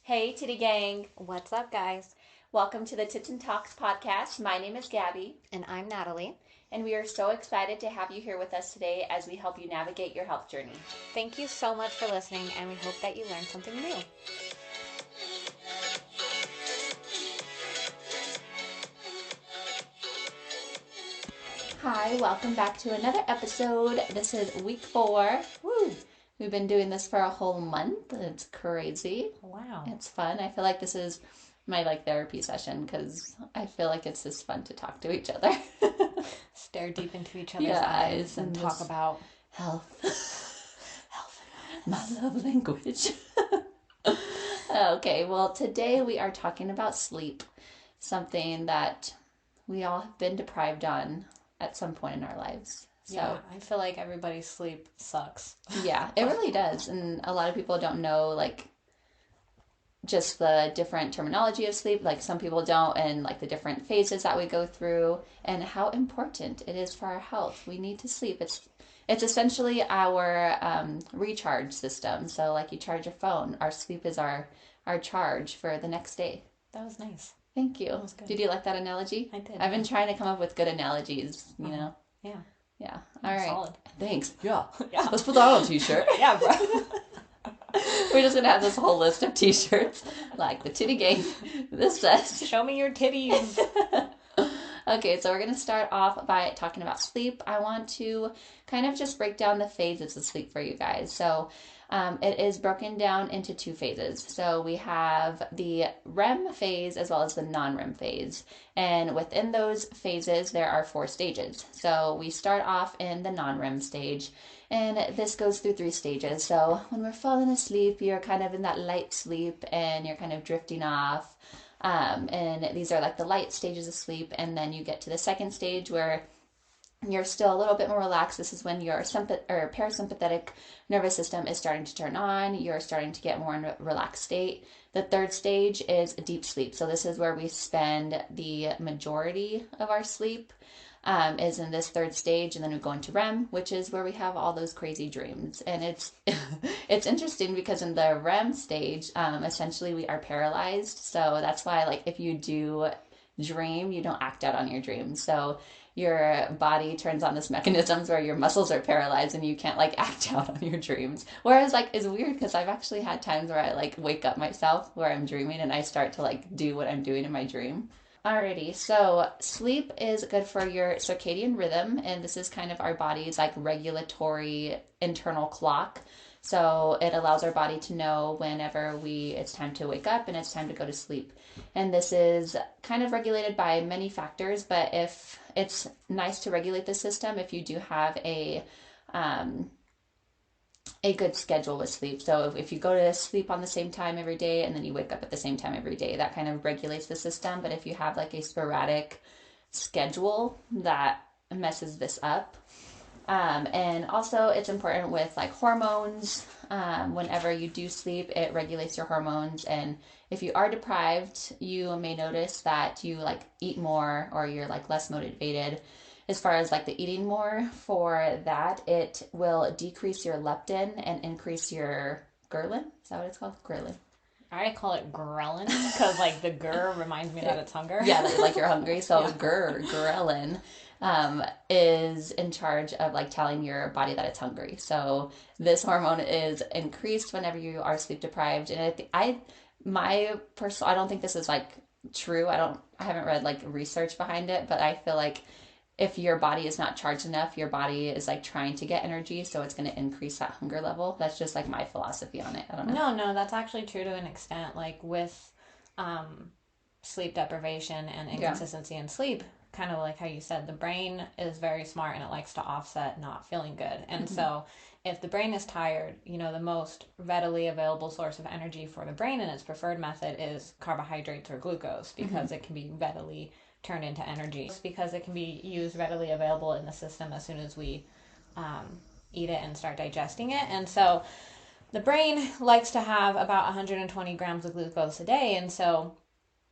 Hey, Titty Gang. What's up, guys? Welcome to the Tits and Talks podcast. My name is Gabby, And I'm Natalie. and we are so excited to have you here with us today as we help you navigate your health journey. Thank you so much for listening, and we hope that you learned something new. Hi, welcome back to another episode. This is week 4. Woo! We've been doing this for a whole month. It's crazy. Wow. It's fun. I feel like this is my therapy session because I feel like it's just fun to talk to each other. Stare deep into each other's eyes and talk about health. My love language. Okay, well, today we are talking about sleep, something that we all have been deprived on at some point in our lives. So, yeah, I feel like everybody's sleep sucks. Yeah, it really does. And a lot of people don't know, just the different terminology of sleep. Like, some people don't, and, the different phases that we go through, and how important it is for our health. We need to sleep. It's essentially our recharge system. So, like you charge your phone, our sleep is our charge for the next day. That was nice. Thank you. That was good. Did you like that analogy? I did. I've been trying to come up with good analogies, you know? Yeah. Yeah. All right. Solid. Thanks. Yeah. Yeah. Let's put that on a t-shirt. Yeah, bro. We're just going to have this whole list of t-shirts. Like the Titty Gang. This says. Show me your titties. Okay, so we're going to start off by talking about sleep. I want to kind of just break down the phases of sleep for you guys. So it is broken down into 2 phases. So we have the REM phase as well as the non-REM phase. And within those phases, there are 4 stages. So we start off in the non-REM stage. And this goes through 3 stages. So when we're falling asleep, you're kind of in that light sleep and you're kind of drifting off. And these are the light stages of sleep. And then you get to the second stage where you're still a little bit more relaxed. This is when your parasympathetic nervous system is starting to turn on. You're starting to get more in a relaxed state. The third stage is deep sleep. So this is where we spend the majority of our sleep, is in this third stage, and then we go into REM, which is where we have all those crazy dreams. And it's it's interesting because in the REM stage, essentially we are paralyzed. So that's why if you do dream, you don't act out on your dreams. So your body turns on this mechanisms where your muscles are paralyzed and you can't act out on your dreams. Whereas it's weird because I've actually had times where I wake up myself where I'm dreaming and I start to do what I'm doing in my dream. Alrighty, so sleep is good for your circadian rhythm, and this is kind of our body's regulatory internal clock. So it allows our body to know whenever it's time to wake up and it's time to go to sleep. And this is kind of regulated by many factors, but if it's nice to regulate the system if you do have a good schedule with sleep. So if you go to sleep on the same time every day and then you wake up at the same time every day, that kind of regulates the system. But if you have a sporadic schedule, that messes this up. And also it's important with hormones. Whenever you do sleep, it regulates your hormones. And if you are deprived, you may notice that you eat more or you're less motivated. As far as the eating more, for that, it will decrease your leptin and increase your ghrelin. Is that what it's called? Ghrelin. I call it ghrelin because the grr reminds me that it's hunger. Yeah, you're hungry. So yeah. Ghrelin is in charge of telling your body that it's hungry. So this hormone is increased whenever you are sleep deprived. And I don't think this is true. I haven't read research behind it, but I feel if your body is not charged enough, your body is trying to get energy, so it's going to increase that hunger level. That's just my philosophy on it. I don't know. No, that's actually true to an extent. With sleep deprivation and inconsistency in sleep, kind of how you said, the brain is very smart and it likes to offset not feeling good. And so if the brain is tired, the most readily available source of energy for the brain in its preferred method is carbohydrates or glucose, because it can be readily turned into energy, because it can be used readily available in the system as soon as we eat it and start digesting it. And so the brain likes to have about 120 grams of glucose a day. And so,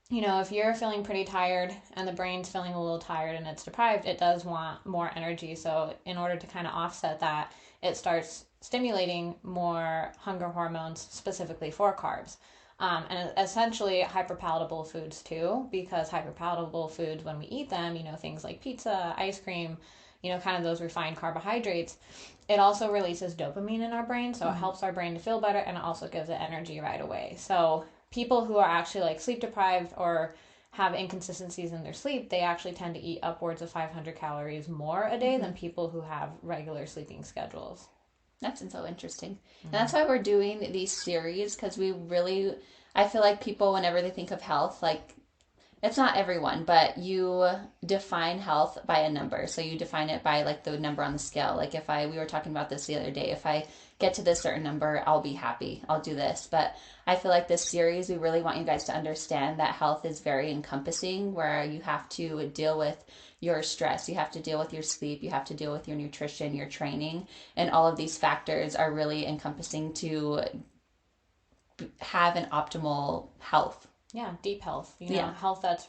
if you're feeling pretty tired and the brain's feeling a little tired and it's deprived, it does want more energy. So in order to kind of offset that, it starts stimulating more hunger hormones specifically for carbs. And essentially hyperpalatable foods too, because hyperpalatable foods, when we eat them, things like pizza, ice cream, kind of those refined carbohydrates, it also releases dopamine in our brain. So it helps our brain to feel better, and it also gives it energy right away. So people who are actually like sleep deprived or have inconsistencies in their sleep, they actually tend to eat upwards of 500 calories more a day than people who have regular sleeping schedules. That's so interesting. And that's why we're doing these series, because we really, I feel like people, whenever they think of health, like it's not everyone, but you define health by a number. So you define it by like the number on the scale. Like we were talking about this the other day, if I get to this certain number, I'll be happy. I'll do this. But I feel like this series, we really want you guys to understand that health is very encompassing, where you have to deal with your stress, you have to deal with your sleep, you have to deal with your nutrition, your training, and all of these factors are really encompassing to have an optimal health. Yeah, deep health. Yeah, Health that's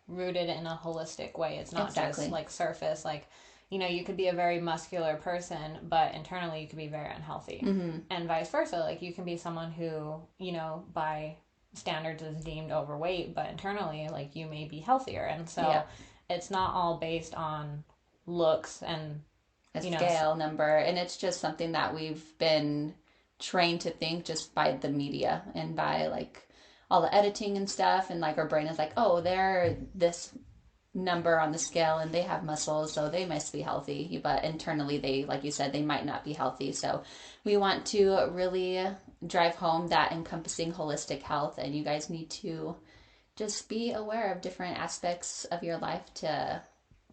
rooted in a holistic way. It's not just exactly. like surface. Like, you could be a very muscular person, but internally you could be very unhealthy. And vice versa. Like, you can be someone who, by standards is deemed overweight, but internally, like, you may be healthier. And so Yeah. it's not all based on looks and, A you know, scale number, and it's just something that we've been trained to think just by the media and by like all the editing and stuff, and like our brain is like, oh, they're this number on the scale and they have muscles, so they must be healthy, but internally they, like you said, they might not be healthy. So we want to really drive home that encompassing holistic health, and you guys need to just be aware of different aspects of your life to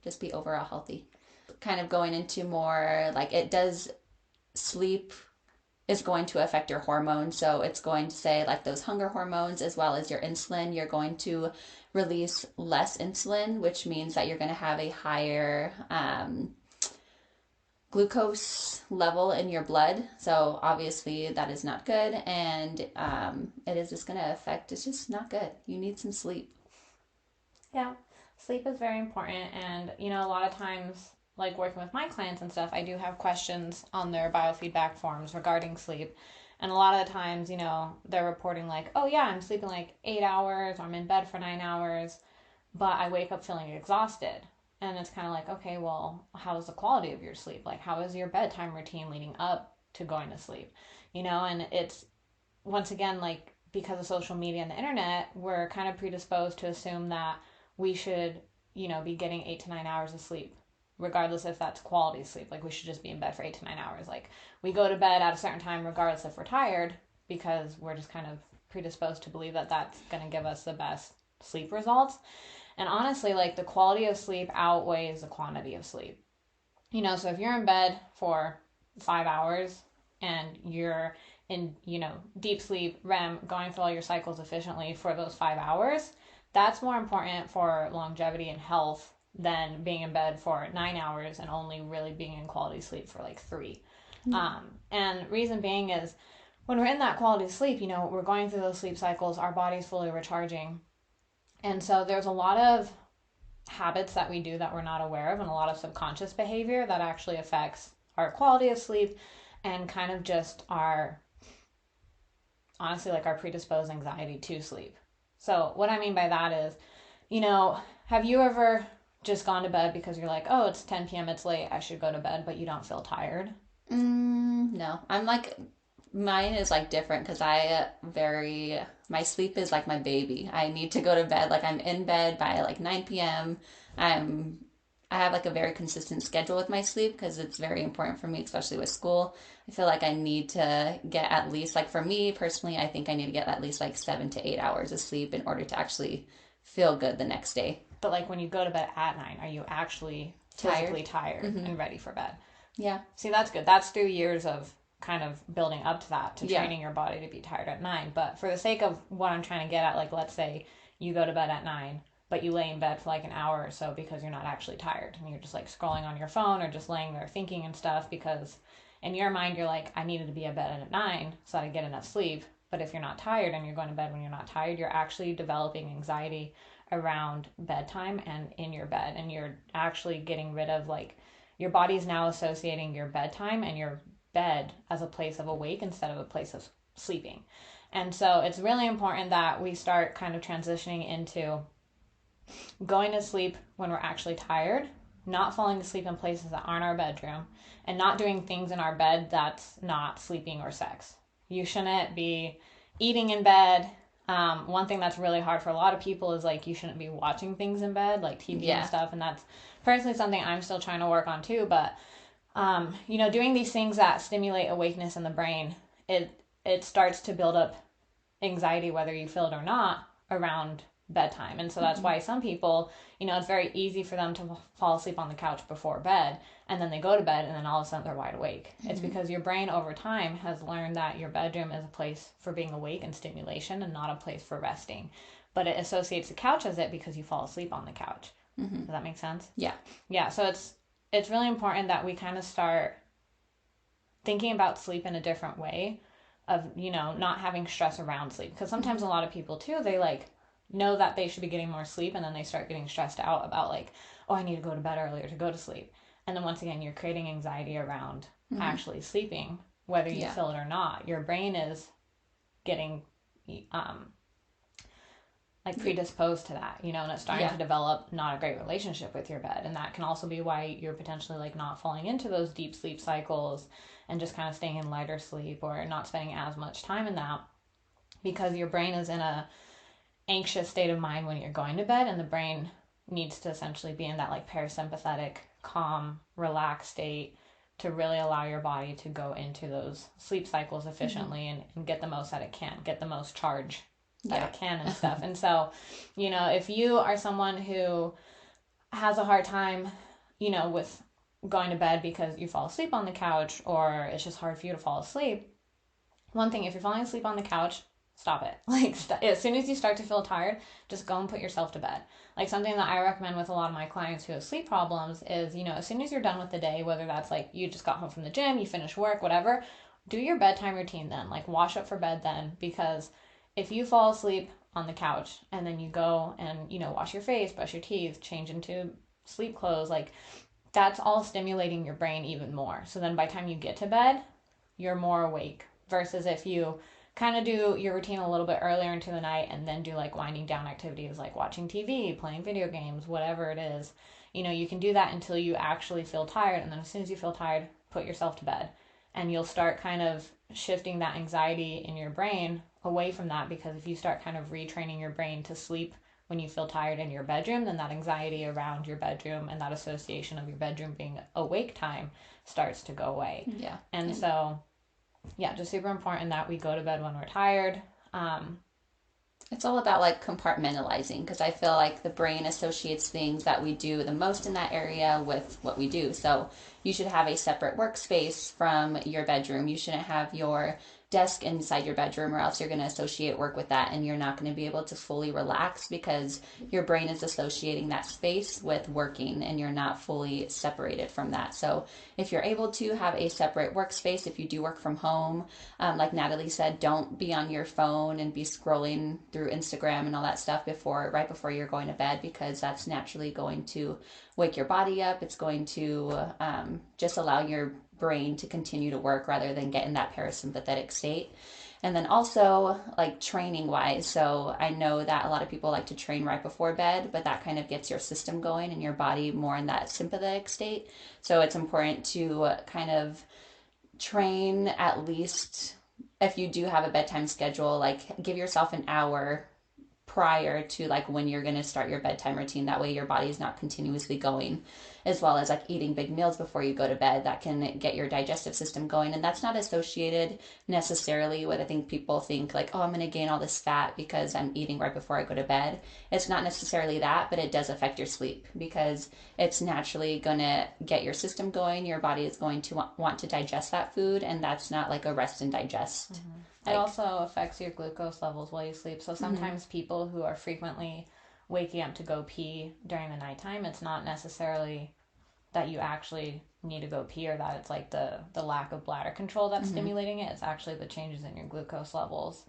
just be overall healthy. Kind of going into more like, it does, sleep is going to affect your hormones. So it's going to say like those hunger hormones as well as your insulin. You're going to release less insulin, which means that you're going to have a higher glucose level in your blood. So obviously that is not good, and it is just going to affect. It's just not good. You need some sleep. Yeah, sleep is very important. And, a lot of times, like working with my clients and stuff, I do have questions on their biofeedback forms regarding sleep. And a lot of the times, they're reporting like, oh, yeah, I'm sleeping like 8 hours, or I'm in bed for 9 hours, but I wake up feeling exhausted. And it's kind of like, okay, well, how's the quality of your sleep? Like, how is your bedtime routine leading up to going to sleep? And it's, once again, like, because of social media and the internet, we're kind of predisposed to assume that we should, be getting 8 to 9 hours of sleep, regardless if that's quality sleep. Like, we should just be in bed for 8 to 9 hours. Like, we go to bed at a certain time, regardless if we're tired, because we're just kind of predisposed to believe that that's going to give us the best sleep results. And honestly, like, the quality of sleep outweighs the quantity of sleep. So if you're in bed for 5 hours and you're in, deep sleep, REM, going through all your cycles efficiently for those 5 hours, that's more important for longevity and health than being in bed for 9 hours and only really being in quality sleep for like 3. And reason being is, when we're in that quality sleep, we're going through those sleep cycles, our body's fully recharging. And so there's a lot of habits that we do that we're not aware of, and a lot of subconscious behavior that actually affects our quality of sleep, and kind of just our, honestly, like, our predisposed anxiety to sleep. So what I mean by that is, have you ever just gone to bed because you're like, oh, it's 10 p.m., it's late, I should go to bed, but you don't feel tired? No, I'm like, mine is like different because my sleep is like my baby. I need to go to bed. Like, I'm in bed by like 9 p.m. I'm, I have like a very consistent schedule with my sleep because it's very important for me, especially with school. I feel like I need to get at least, like, for me personally, I think I need to get at least like 7 to 8 hours of sleep in order to actually feel good the next day. But like, when you go to bed at 9, are you actually Tired? physically tired and ready for bed? Yeah. See, that's good. That's through years of kind of building up to that, to Yeah. training your body to be tired at 9. But for the sake of what I'm trying to get at, like, let's say you go to bed at 9, but you lay in bed for like an hour or so because you're not actually tired, and you're just like scrolling on your phone or just laying there thinking and stuff, because in your mind you're like, I needed to be at bed at 9 so that I get enough sleep. But if you're not tired and you're going to bed when you're not tired, you're actually developing anxiety around bedtime and in your bed, and you're actually getting rid of, like, your body's now associating your bedtime and your bed as a place of awake instead of a place of sleeping. And so it's really important that we start kind of transitioning into going to sleep when we're actually tired, not falling asleep in places that aren't our bedroom, and not doing things in our bed that's not sleeping or sex. You shouldn't be eating in bed. One thing that's really hard for a lot of people is like you shouldn't be watching things in bed, like TV and stuff. And that's personally something I'm still trying to work on too. But doing these things that stimulate awakeness in the brain, it starts to build up anxiety, whether you feel it or not, around bedtime. And so that's why some people, it's very easy for them to fall asleep on the couch before bed, and then they go to bed and then all of a sudden they're wide awake. It's because your brain over time has learned that your bedroom is a place for being awake and stimulation and not a place for resting. But it associates the couch as it because you fall asleep on the couch. Does that make sense? Yeah, so it's really important that we kind of start thinking about sleep in a different way, of not having stress around sleep, because sometimes a lot of people too, they like know that they should be getting more sleep, and then they start getting stressed out about like, oh, I need to go to bed earlier to go to sleep. And then once again, you're creating anxiety around actually sleeping, whether you feel it or not. Your brain is getting like predisposed to that, and it's starting to develop not a great relationship with your bed. And that can also be why you're potentially like not falling into those deep sleep cycles and just kind of staying in lighter sleep or not spending as much time in that, because your brain is in a anxious state of mind when you're going to bed, and the brain needs to essentially be in that like parasympathetic, calm, relaxed state to really allow your body to go into those sleep cycles efficiently and get the most that it can, get the most charge that it can and stuff. And so, if you are someone who has a hard time, with going to bed because you fall asleep on the couch, or it's just hard for you to fall asleep, one thing, if you're falling asleep on the couch, stop it. Like, as soon as you start to feel tired, just go and put yourself to bed. Like, something that I recommend with a lot of my clients who have sleep problems is, as soon as you're done with the day, whether that's like you just got home from the gym, you finished work, whatever, do your bedtime routine then. Like, wash up for bed then, because if you fall asleep on the couch and then you go and, wash your face, brush your teeth, change into sleep clothes, like, that's all stimulating your brain even more. So then by the time you get to bed, you're more awake, versus if you kind of do your routine a little bit earlier into the night and then do like winding down activities like watching TV, playing video games, whatever it is. You can do that until you actually feel tired, and then as soon as you feel tired, put yourself to bed. And you'll start kind of shifting that anxiety in your brain away from that, because if you start kind of retraining your brain to sleep when you feel tired in your bedroom, then that anxiety around your bedroom and that association of your bedroom being awake time starts to go away. And so just super important that we go to bed when we're tired. It's all about like compartmentalizing, because I feel like the brain associates things that we do the most in that area with what we do. So you should have a separate workspace from your bedroom. You shouldn't have your desk inside your bedroom, or else you're going to associate work with that, and you're not going to be able to fully relax because your brain is associating that space with working, and you're not fully separated from that. So if you're able to have a separate workspace, if you do work from home, like Natalie said, don't be on your phone and be scrolling through Instagram and all that stuff right before you're going to bed, because that's naturally going to wake your body up. It's going to just allow your brain to continue to work rather than get in that parasympathetic state. And then also like training wise, so I know that a lot of people like to train right before bed, but that kind of gets your system going and your body more in that sympathetic state. So it's important to kind of train, at least if you do have a bedtime schedule, like give yourself an hour prior to like when you're going to start your bedtime routine. That way your body is not continuously going, as well as like eating big meals before you go to bed. That can get your digestive system going, and that's not associated necessarily with, I think people think like, oh, I'm going to gain all this fat because I'm eating right before I go to bed. It's not necessarily that, but it does affect your sleep, because it's naturally going to get your system going. Your body is going to want to digest that food, and that's not like a rest and digest. It also affects your glucose levels while you sleep. So sometimes people who are frequently waking up to go pee during the nighttime, it's not necessarily that you actually need to go pee, or that it's like the lack of bladder control that's stimulating it. It's actually the changes in your glucose levels.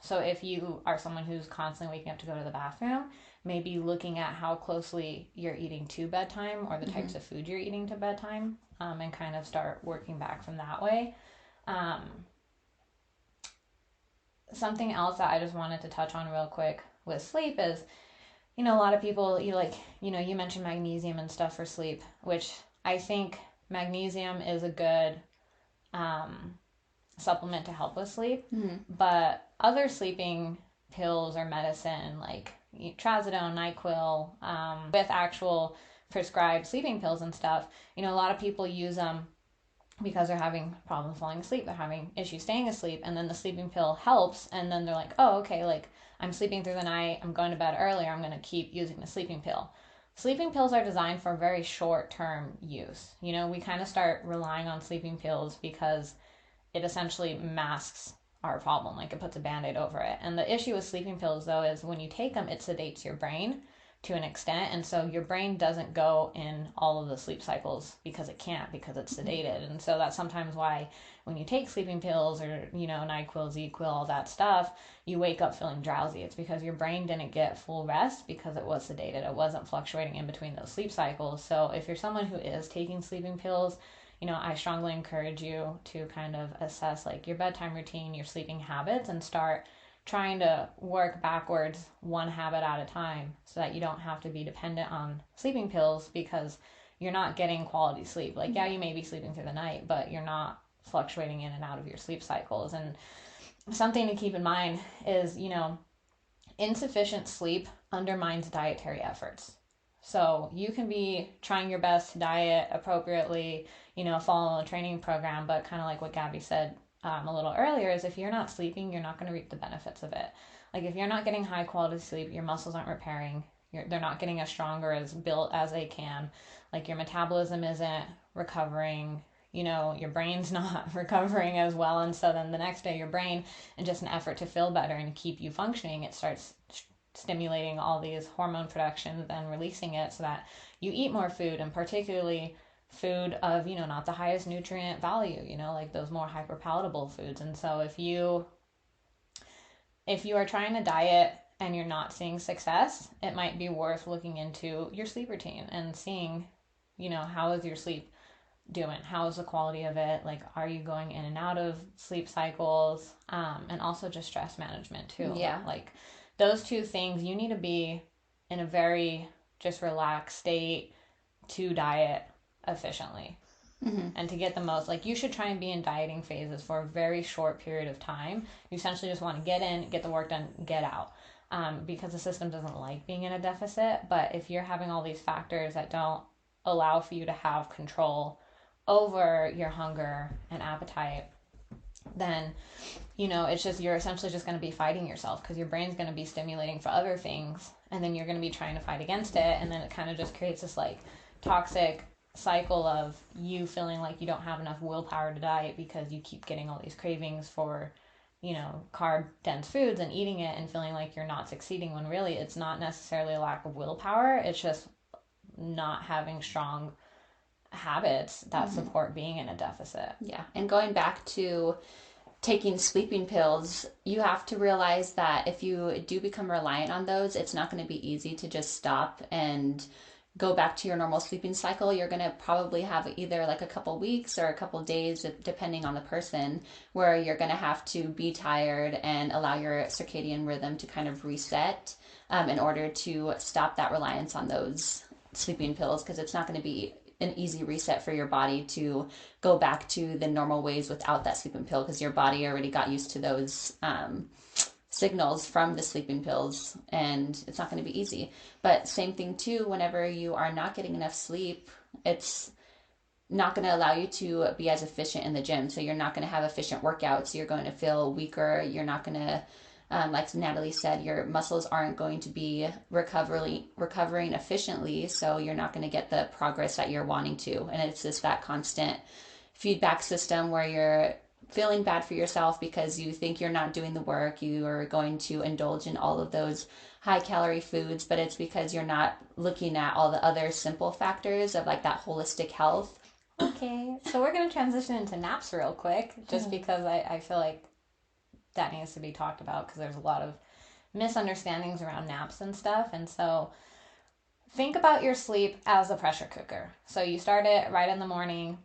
So if you are someone who's constantly waking up to go to the bathroom, maybe looking at how closely you're eating to bedtime, or the types of food you're eating to bedtime, and kind of start working back from that way. something else that I just wanted to touch on real quick with sleep is, a lot of people, you mentioned magnesium and stuff for sleep, which I think magnesium is a good supplement to help with sleep. Mm-hmm. But other sleeping pills or medicine like trazodone, NyQuil, with actual prescribed sleeping pills and stuff, a lot of people use them because they're having problems falling asleep, they're having issues staying asleep, and then the sleeping pill helps, and then they're like, oh, okay, like I'm sleeping through the night, I'm going to bed earlier, I'm going to keep using the sleeping pill. Sleeping pills are designed for very short term use. We kind of start relying on sleeping pills because it essentially masks our problem, like it puts a band-aid over it. And the issue with sleeping pills though is when you take them, it sedates your brain to an extent, and so your brain doesn't go in all of the sleep cycles because it can't, because it's sedated. And so that's sometimes why when you take sleeping pills or NyQuil, ZQuil, all that stuff, you wake up feeling drowsy. It's because your brain didn't get full rest because it was sedated, it wasn't fluctuating in between those sleep cycles. So if you're someone who is taking sleeping pills, I strongly encourage you to kind of assess like your bedtime routine, your sleeping habits, and start trying to work backwards one habit at a time so that you don't have to be dependent on sleeping pills because you're not getting quality sleep. Like, yeah, you may be sleeping through the night, but you're not fluctuating in and out of your sleep cycles. And something to keep in mind is, insufficient sleep undermines dietary efforts. So you can be trying your best to diet appropriately, follow a training program, but kind of like what Gabby said a little earlier, is if you're not sleeping, you're not going to reap the benefits of it. Like if you're not getting high quality sleep, your muscles aren't repairing, they're not getting as strong or as built as they can. Like your metabolism isn't recovering, your brain's not recovering as well. And so then the next day, your brain, in just an effort to feel better and keep you functioning, it starts stimulating all these hormone productions and releasing it so that you eat more food, and particularly food of not the highest nutrient value, like those more hyper palatable foods. And so if you are trying to diet and you're not seeing success, it might be worth looking into your sleep routine and seeing how is your sleep doing, how is the quality of it, like are you going in and out of sleep cycles, and also just stress management too. Yeah. Like those two things, you need to be in a very just relaxed state to diet efficiently. Mm-hmm. And to get the most, like you should try and be in dieting phases for a very short period of time. You essentially just want to get in, get the work done, get out, because the system doesn't like being in a deficit. But if you're having all these factors that don't allow for you to have control over your hunger and appetite, then it's just, you're essentially just going to be fighting yourself because your brain's going to be stimulating for other things, and then you're going to be trying to fight against it, and then it kind of just creates this like toxic cycle of you feeling like you don't have enough willpower to diet because you keep getting all these cravings for carb dense foods and eating it and feeling like you're not succeeding, when really it's not necessarily a lack of willpower, it's just not having strong habits that support being in a deficit. Yeah. And going back to taking sleeping pills, you have to realize that if you do become reliant on those, it's not going to be easy to just stop and go back to your normal sleeping cycle. You're going to probably have either like a couple weeks or a couple days, depending on the person, where you're going to have to be tired and allow your circadian rhythm to kind of reset in order to stop that reliance on those sleeping pills, because it's not going to be an easy reset for your body to go back to the normal ways without that sleeping pill, because your body already got used to those signals from the sleeping pills, and it's not going to be easy. But same thing too, whenever you are not getting enough sleep, it's not going to allow you to be as efficient in the gym. So you're not going to have efficient workouts. You're going to feel weaker. You're not going to, like Natalie said, your muscles aren't going to be recovering efficiently. So you're not going to get the progress that you're wanting to. And it's just that constant feedback system where you're feeling bad for yourself because you think you're not doing the work. You are going to indulge in all of those high calorie foods, but it's because you're not looking at all the other simple factors of like that holistic health. Okay, so we're going to transition into naps real quick, just because I feel like that needs to be talked about, because there's a lot of misunderstandings around naps and stuff. And so think about your sleep as a pressure cooker. So you start it right in the morning,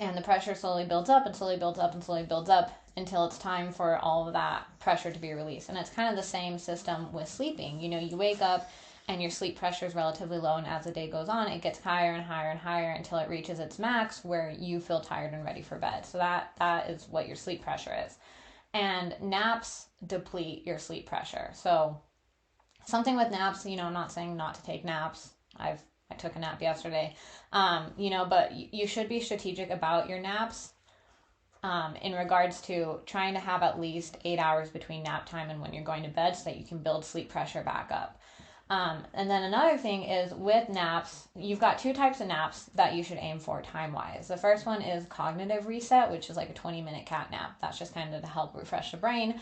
and the pressure slowly builds up and slowly builds up and slowly builds up. until it's time for all of that pressure to be released. And it's kind of the same system with sleeping. You know, you wake up and your sleep pressure is relatively low, and as the day goes on, it gets higher and higher and higher until it reaches its max where you feel tired and ready for bed. So that is what your sleep pressure is. And naps deplete your sleep pressure. So something with naps, you know, I'm not saying not to take naps. I took a nap yesterday, you know, but you should be strategic about your naps, in regards to trying to have at least 8 hours between nap time and when you're going to bed so that you can build sleep pressure back up. And then another thing is with naps, you've got two types of naps that you should aim for time wise. The first one is cognitive reset, which is like a 20-minute cat nap. That's just kind of to help refresh the brain.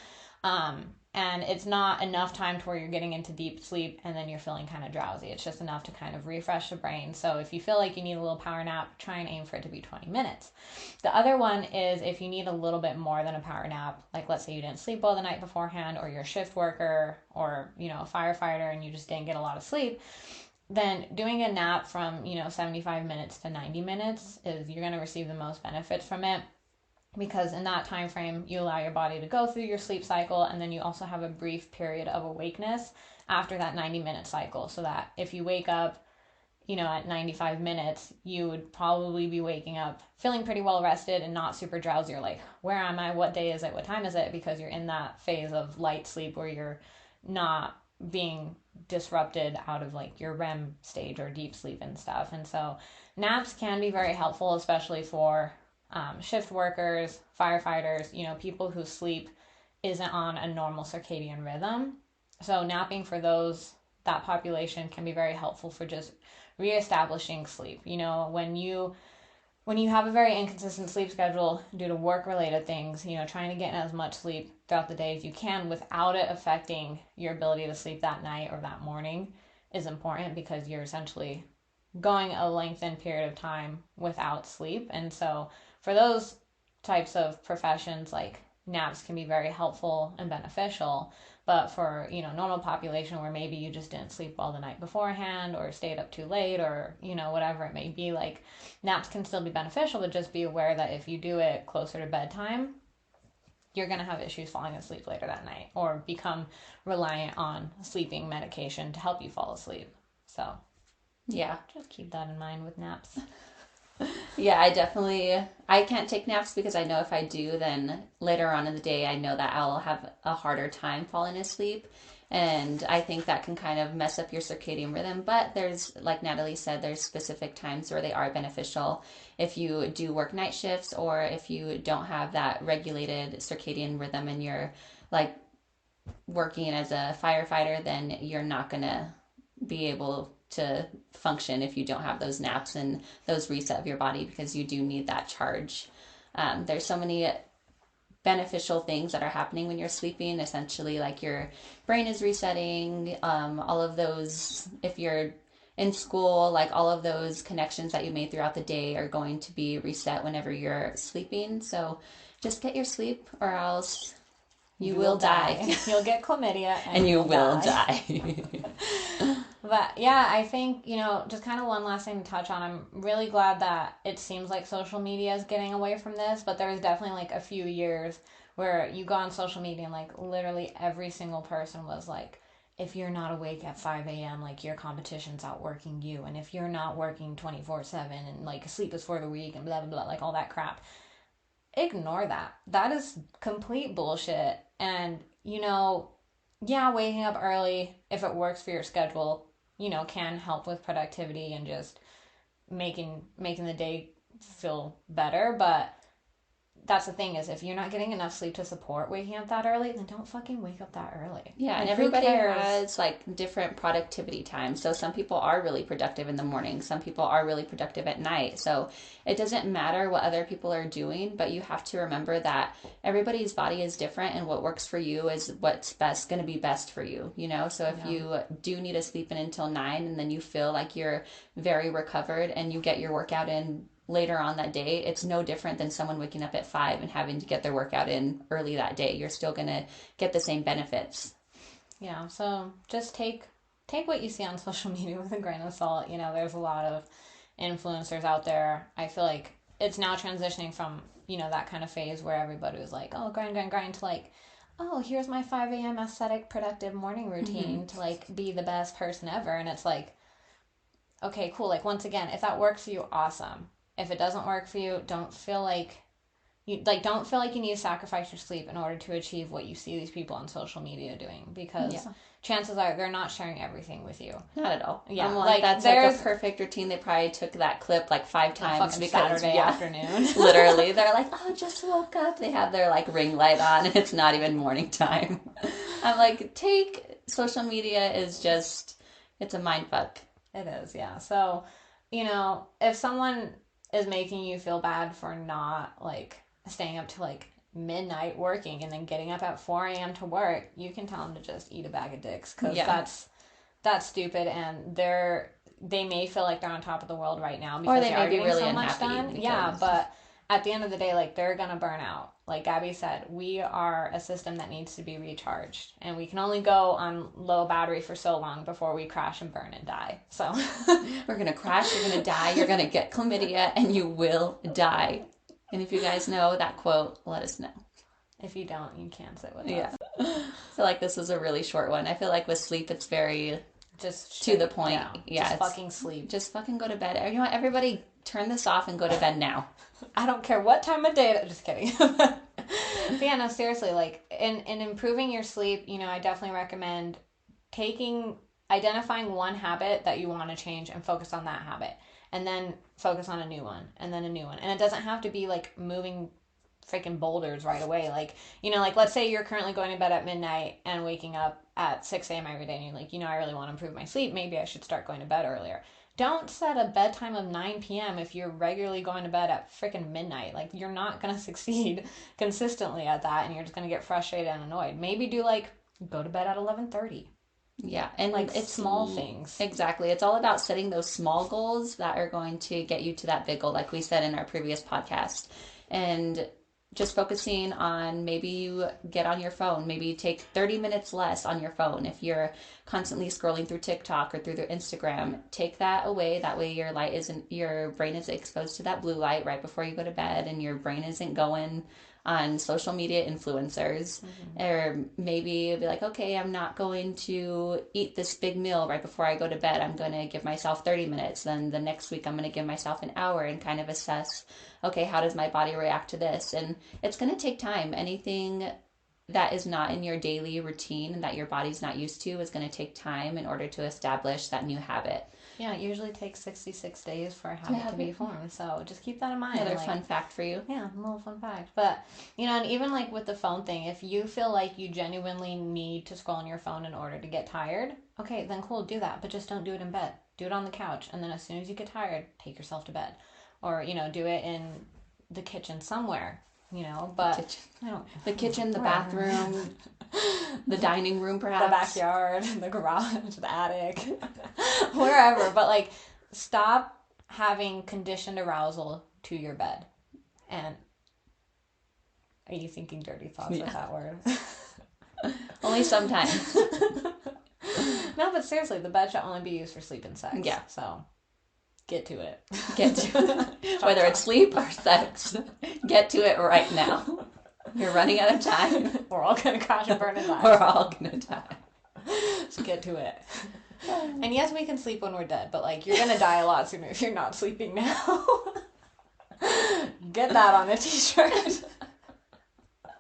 And it's not enough time to where you're getting into deep sleep and then you're feeling kind of drowsy. It's just enough to kind of refresh the brain. So if you feel like you need a little power nap, try and aim for it to be 20 minutes. The other one is if you need a little bit more than a power nap, like let's say you didn't sleep well the night beforehand, or you're a shift worker, or, you know, a firefighter and you just didn't get a lot of sleep, then doing a nap from, you know, 75 minutes to 90 minutes is you're going to receive the most benefits from it, because in that time frame you allow your body to go through your sleep cycle, and then you also have a brief period of awakeness after that 90-minute cycle, so that if you wake up, you know, at 95 minutes, you would probably be waking up feeling pretty well rested and not super drowsy, or like, where am I, what day is it, what time is it, because you're in that phase of light sleep where you're not being disrupted out of like your REM stage or deep sleep and stuff. And so naps can be very helpful, especially for shift workers, firefighters, you know, people whose sleep isn't on a normal circadian rhythm. So napping for that population can be very helpful for just reestablishing sleep. You know, when you have a very inconsistent sleep schedule due to work related things, you know, trying to get as much sleep throughout the day as you can without it affecting your ability to sleep that night or that morning is important, because you're essentially going a lengthened period of time without sleep. And so for those types of professions, like, naps can be very helpful and beneficial. But for, you know, normal population where maybe you just didn't sleep well the night beforehand or stayed up too late, or, you know, whatever it may be, like, naps can still be beneficial, but just be aware that if you do it closer to bedtime, you're going to have issues falling asleep later that night, or become reliant on sleeping medication to help you fall asleep. So yeah, just keep that in mind with naps. Yeah, I can't take naps because I know if I do, then later on in the day, I know that I'll have a harder time falling asleep. And I think that can kind of mess up your circadian rhythm. But there's, like Natalie said, there's specific times where they are beneficial. If you do work night shifts, or if you don't have that regulated circadian rhythm and you're like working as a firefighter, then you're not going to be able to function if you don't have those naps and those reset of your body, because you do need that charge. There's so many beneficial things that are happening when you're sleeping. Essentially, like, your brain is resetting. All of those, if you're in school, like, all of those connections that you made throughout the day are going to be reset whenever you're sleeping. So just get your sleep, or else you will die. You'll get chlamydia and you will die. But yeah, I think, you know, just kind of one last thing to touch on. I'm really glad that it seems like social media is getting away from this, but there was definitely like a few years where you go on social media and like literally every single person was like, if you're not awake at 5 a.m., like, your competition's outworking you. And if you're not working 24/7 and like sleep is for the weak and blah, blah, blah, like all that crap. Ignore that. That is complete bullshit. And, you know, yeah, waking up early, if it works for your schedule, you know, can help with productivity and just making the day feel better. But that's the thing, is if you're not getting enough sleep to support waking up that early, then don't fucking wake up that early. Yeah, and everybody has like different productivity times. So some people are really productive in the morning, some people are really productive at night. So it doesn't matter what other people are doing, but you have to remember that everybody's body is different, and what works for you is what's going to be best for you, you know? So if you do need to sleep in until 9 and then you feel like you're very recovered and you get your workout in later on that day, it's no different than someone waking up at 5 and having to get their workout in early that day. You're still going to get the same benefits. Yeah, so just take what you see on social media with a grain of salt. You know, there's a lot of influencers out there. I feel like it's now transitioning from that kind of phase where everybody was like, oh, grind, to like, oh, here's my 5 a.m. aesthetic, productive morning routine to like be the best person ever. And it's like, okay, cool. Like, once again, if that works for you, awesome. If it doesn't work for you, don't feel like you need to sacrifice your sleep in order to achieve what you see these people on social media doing, because chances are they're not sharing everything with you. Not at all. Yeah, like that's like a perfect routine. They probably took that clip like 5 times because Saturday afternoon. Literally, they're like, oh, just woke up. They have their like ring light on, and it's not even morning time. I'm like, social media is just, it's a mind fuck. It is, yeah. So, if someone is making you feel bad for not like staying up to like midnight working and then getting up at 4 a.m. to work, you can tell them to just eat a bag of dicks, because that's stupid, and they may feel like they're on top of the world right now because they are getting really so much done. Yeah, but at the end of the day, like, they're gonna burn out. Like Gabby said, we are a system that needs to be recharged, and we can only go on low battery for so long before we crash and burn and die. So we're gonna crash, you're gonna die, you're gonna get chlamydia, and you will die. And if you guys know that quote, let us know. If you don't, you can't sit with us. I feel like this was a really short one. I feel like with sleep, it's very just to the point. Just fucking sleep. Just fucking go to bed. You know what? Everybody turn this off and go to bed now. I don't care what time of day. Just kidding. But yeah, no, seriously. Like, in improving your sleep, I definitely recommend identifying one habit that you want to change and focus on that habit. And then focus on a new one, and then a new one. And it doesn't have to be like moving freaking boulders right away. Like, like, let's say you're currently going to bed at midnight and waking up at 6 a.m. every day, and you're like, I really want to improve my sleep. Maybe I should start going to bed earlier. Don't set a bedtime of 9 p.m. if you're regularly going to bed at freaking midnight. Like, you're not going to succeed consistently at that, and you're just going to get frustrated and annoyed. Maybe go to bed at 11:30. Yeah, and like, it's small things. Exactly. It's all about setting those small goals that are going to get you to that big goal, like we said in our previous podcast. And just focusing on, maybe you get on your phone, maybe you take 30 minutes less on your phone. If you're constantly scrolling through TikTok or through their Instagram, take that away. That way your brain isn't exposed to that blue light right before you go to bed, and your brain isn't going on social media influencers. Or maybe be like, okay, I'm not going to eat this big meal right before I go to bed. I'm going to give myself 30 minutes. Then the next week I'm going to give myself an hour, and kind of assess, okay, how does my body react to this? And it's going to take time. Anything that is not in your daily routine and that your body's not used to is going to take time in order to establish that new habit. Yeah, it usually takes 66 days for a habit to be formed. So just keep that in mind. Another fun fact for you. Yeah, a little fun fact. But, and even like with the phone thing, if you feel like you genuinely need to scroll on your phone in order to get tired, okay, then cool, do that. But just don't do it in bed. Do it on the couch. And then as soon as you get tired, take yourself to bed. Or, do it in the kitchen somewhere, but the kitchen, the bathroom, the dining room, perhaps the backyard, the garage, the attic, wherever. But like, stop having conditioned arousal to your bed. And are you thinking dirty thoughts with that word? Only sometimes. No, but seriously, the bed should only be used for sleep and sex. Yeah. So get to it. Get to it. Whether it's sleep or sex, get to it right now. You're running out of time. We're all going to crash and burn and die. We're all going to die. Just get to it. And yes, we can sleep when we're dead, but like, you're going to die a lot sooner if you're not sleeping now. Get that on a t-shirt.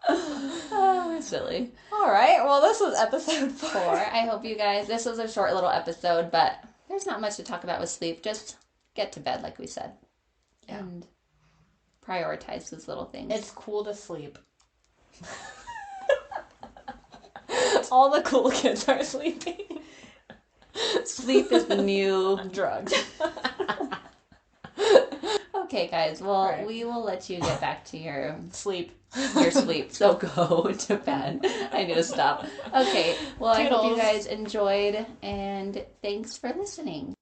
Oh, we're silly. All right. Well, this was episode 4. I hope you guys, this was a short little episode, but there's not much to talk about with sleep. Just get to bed, like we said. Yeah. And prioritize those little things. It's cool to sleep. All the cool kids are sleeping. Sleep is the new drugs. Okay, guys. Well, we will let you get back to your sleep. So go to bed. I need to stop. Okay. Well, Toodles. I hope you guys enjoyed, and thanks for listening.